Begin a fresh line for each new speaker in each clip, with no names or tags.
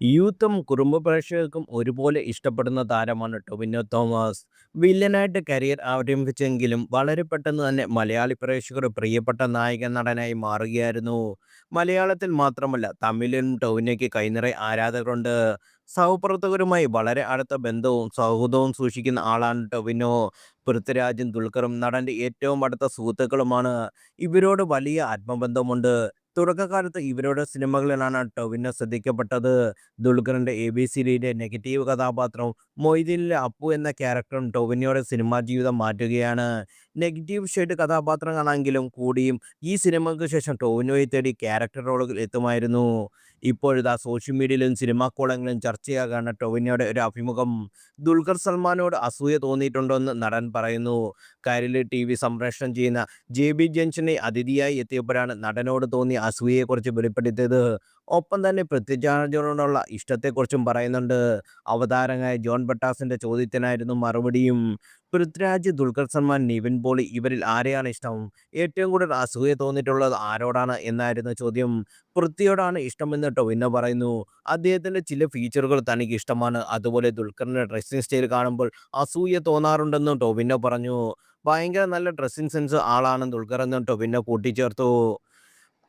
യൂത്തും കുടുംബ പ്രേക്ഷകർക്കും ഒരുപോലെ ഇഷ്ടപ്പെടുന്ന താരമാണ് ടൊവിനോ തോമസ്. വില്ലനായിട്ട് കരിയർ ആരംഭിച്ചെങ്കിലും വളരെ പെട്ടെന്ന് തന്നെ മലയാളി പ്രേക്ഷകരുടെ പ്രിയപ്പെട്ട നായക നടനായി മാറുകയായിരുന്നു. മലയാളത്തിൽ മാത്രമല്ല തമിഴിലും ടൊവിനോയ്ക്ക് കൈനിറയെ ആരാധകരുണ്ട്. സഹപ്രവർത്തകരുമായി വളരെ അടുത്ത ബന്ധവും സൗഹൃദവും സൂക്ഷിക്കുന്ന ആളാണ് ടൊവിനോ. പൃഥ്വിരാജും ദുൽഖറും നടന്റെ ഏറ്റവും അടുത്ത സുഹൃത്തുക്കളുമാണ്. ഇവരോട് വലിയ ആത്മബന്ധമുണ്ട്. തുടക്കകാലത്ത് ഇവരുടെ സിനിമകളിലാണ് ടൊവിനോ ശ്രദ്ധിക്കപ്പെട്ടത്. ദുൽഖറിന്റെ എബിസിഡിയിലെ നെഗറ്റീവ് കഥാപാത്രവും മൊയ്തീനിലെ അപ്പു എന്ന ക്യാരക്ടറും ടൊവിനോയുടെ സിനിമാ ജീവിതം മാറ്റുകയാണ്. നെഗറ്റീവ് ഷെയ്ഡ് കഥാപാത്രങ്ങളാണെങ്കിലും കൂടിയും ഈ സിനിമയ്ക്ക് ശേഷം ടൊവിനോയെ തേടി ക്യാരക്ടർ റോളുകൾ എത്തുമായിരുന്നു. ഇപ്പോഴിതാ സോഷ്യൽ മീഡിയയിലും സിനിമാ കോളങ്ങളിലും ചർച്ചയാകാണ് ടൊവിനോയുടെ ഒരു അഭിമുഖം. ദുൽഖർ സൽമാനോട് അസൂയ തോന്നിയിട്ടുണ്ടോയെന്ന് നടൻ പറയുന്നു. കൈരളി ടി.വി സംപ്രേഷണം ചെയ്യുന്ന ജെ.ബി. ജംഗ്ഷനിൽ അതിഥിയായി എത്തിയപ്പോഴാണ് നടനോട് തോന്നിയ അസൂയയെക്കുറിച്ച് വെളിപ്പെടുത്തിയത്. ഒപ്പം തന്നെ പൃഥ്വിരാജിനോടുള്ള ഇഷ്ടത്തെക്കുറിച്ചും പറയുന്നുണ്ട്. അവതാരകനായ ജോൺ ബ്രിട്ടാസിന്റെ ചോദ്യത്തിനായിരുന്നു മറുപടിയും. പൃഥ്വിരാജ്, ദുൽഖർ സൽമാൻ, നിവിൻ പോളി ഇവരിൽ ആരെയാണ് ഇഷ്ടം? ഏറ്റവും കൂടുതൽ അസൂയ തോന്നിയിട്ടുള്ളത് ആരോടാണ് എന്നായിരുന്നു ചോദ്യം. പൃഥ്വിയോടാണ് ഇഷ്ടമെന്ന് ടൊവിനോ പറയുന്നു. അദ്ദേഹത്തിന്റെ ചില ഫീച്ചറുകൾ തനിക്ക് ഇഷ്ടമാണ്. അതുപോലെ ദുൽഖറിന്റെ ഡ്രസ്സിംഗ് സ്റ്റൈൽ കാണുമ്പോൾ അസൂയ തോന്നാറുണ്ടെന്നും ടൊവിനോ പറഞ്ഞു. ഭയങ്കര നല്ല ഡ്രസ്സിംഗ് സെൻസ് ആളാണ് ദുൽഖർ എന്നും ടൊവിനോ കൂട്ടിച്ചേർത്തു.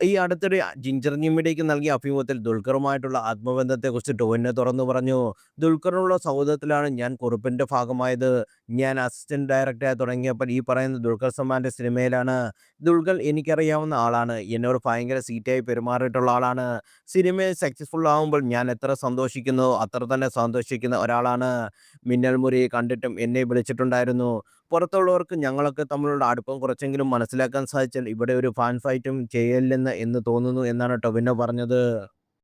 ഈ അടുത്തിടെ ജിഞ്ചർ ജിമ്മിഡിക്ക് നൽകിയ അഭിമുഖത്തിൽ ദുൽഖറുമായിട്ടുള്ള ആത്മബന്ധത്തെക്കുറിച്ച് ടൊവിനോ തുറന്നു പറഞ്ഞു. ദുൽഖറിനുള്ള സൗഹൃദത്തിലാണ് ഞാൻ കുറിപ്പിന്റെ ഭാഗമായത്. ഞാൻ അസിസ്റ്റന്റ് ഡയറക്ടറായി തുടങ്ങിയപ്പോൾ ഈ പറയുന്ന ദുൽഖർ സൽമാന്റെ സിനിമയിലാണ്. ദുൽഖർ എനിക്കറിയാവുന്ന ആളാണ്. എന്നോട് ഭയങ്കര സ്വീറ്റായി പെരുമാറിയിട്ടുള്ള ആളാണ്. സിനിമയിൽ സക്സസ്ഫുൾ ആകുമ്പോൾ ഞാൻ എത്ര സന്തോഷിക്കുന്നുവോ അത്ര തന്നെ സന്തോഷിക്കുന്ന ഒരാളാണ്. മിന്നൽ മുരളി കണ്ടിട്ടും എന്നെ വിളിച്ചിട്ടുണ്ടായിരുന്നു. പുറത്തുള്ളവർക്ക് ഞങ്ങളൊക്കെ തമ്മിലുള്ള അടുപ്പം കുറച്ചെങ്കിലും മനസ്സിലാക്കാൻ സാധിച്ചാൽ ഇവിടെ ഒരു ഫാൻ ഫൈറ്റും ചെയ്യില്ലെന്ന് എന്ന് തോന്നുന്നു എന്നാണ് ടൊവിനോ പറഞ്ഞത്.